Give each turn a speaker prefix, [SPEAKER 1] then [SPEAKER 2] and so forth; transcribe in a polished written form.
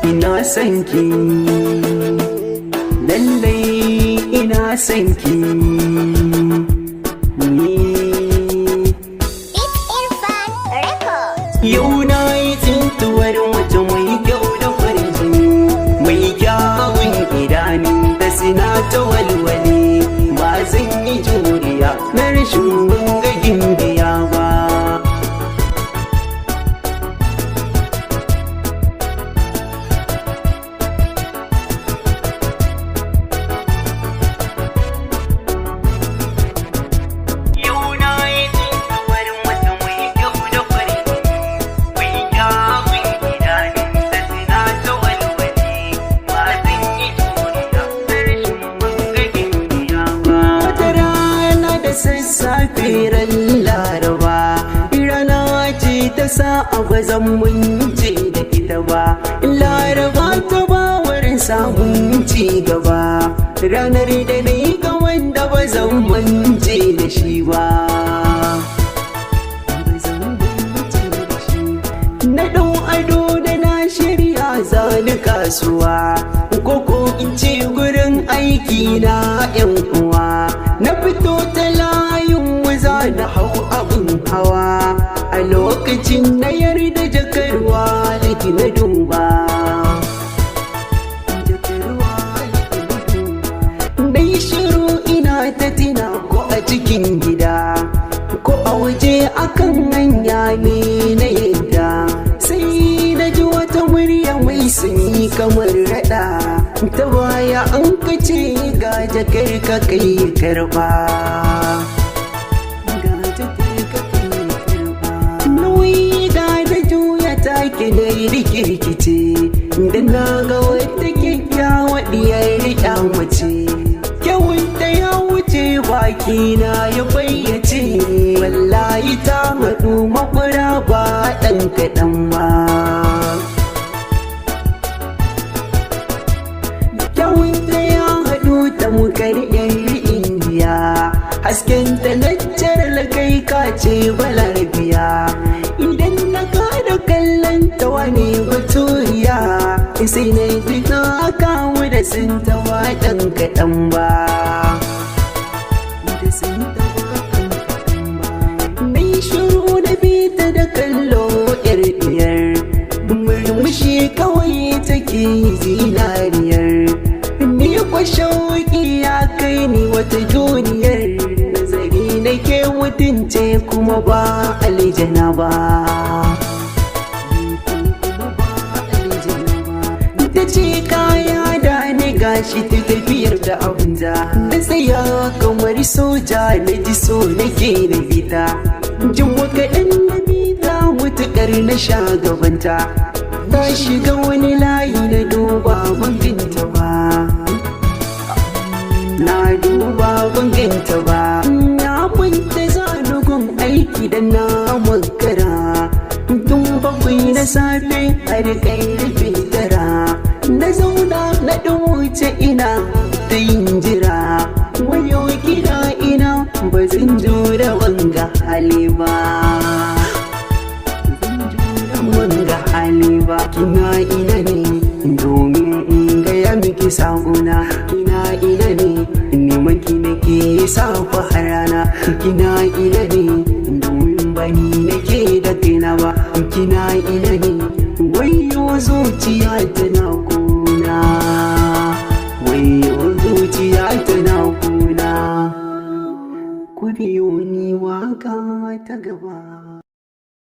[SPEAKER 1] Ina son ki, lallai ina son ki. Yau na yi tsintuwar wata mai kyau da farin jini, mai kyawun idanu da suna ta walwale. Ba zan yi juriya na rashin bangagin biya ba. Sassafiran laraba rana ce ta sa a bazan munce da ita ba. Laraba ta ba wurin samun ci gaba, ranar da na yi ga wanda ba zan mance da shi ba. Na ɗau ado da na shirya zani kasuwa, koko in ce gurin aiki na 'yan uwa. Na fito ta layin waza na hau abin hawa, a lokacin na yarda jakarwa da na duba. Dai shiru ina ta tina ko a cikin gida ko a waje akan hanya ne na yadda. Sai na ji wata murya mai sanyi kamar raɗa ta baya an kace ga jakar ka kai karba. Nauyi da juya take da rikirkice da na ga wata kyakkyawa diyar riƙa mace. Kyawunta ya wuce baki na ya bayyace, wallahi ta haɗu makura ba ɗan kaɗan ba. Tamkar indiya, haskenta na jaral kai kace balarabiya. Idan na kada kallon ta wani baturiya, sai na ji na kawo da sun tawa ɗan kaɗan ba. Mai shiru da bita da kallo ƴar ɗiyar, murmushi kawai take zinariyar. Shauƙi ya kai ni wata duniyar, nazari nake mutunce kuma ba aljana ba. Ta ce kaya da ni gashi ta tafiyar da abunta, na tsaya kamar soja na ji so nake da bita. Jin wakaɗan na bita mutuƙar na sha gabanta, ta shiga wani layi na duba banginta ba. Na duba banginta ba, na kwanta zanugun aiki da na makara. Tun bakwai na safe har karfe 9, na zauna na ɗauce ina ta yin jira. Wayo gida ina ba zan jura wanga hali ba, wanga hali ba. Kina ina ne domin in gaya miki sa'una, kina ina ne neman ki nake safa harana. Kina ina ne domin bani nake da kaina ba. Kina ina ne wayo zuciya tana kuna, wayo zuciya tana kuna. Ku biyo ni waka ta gaba.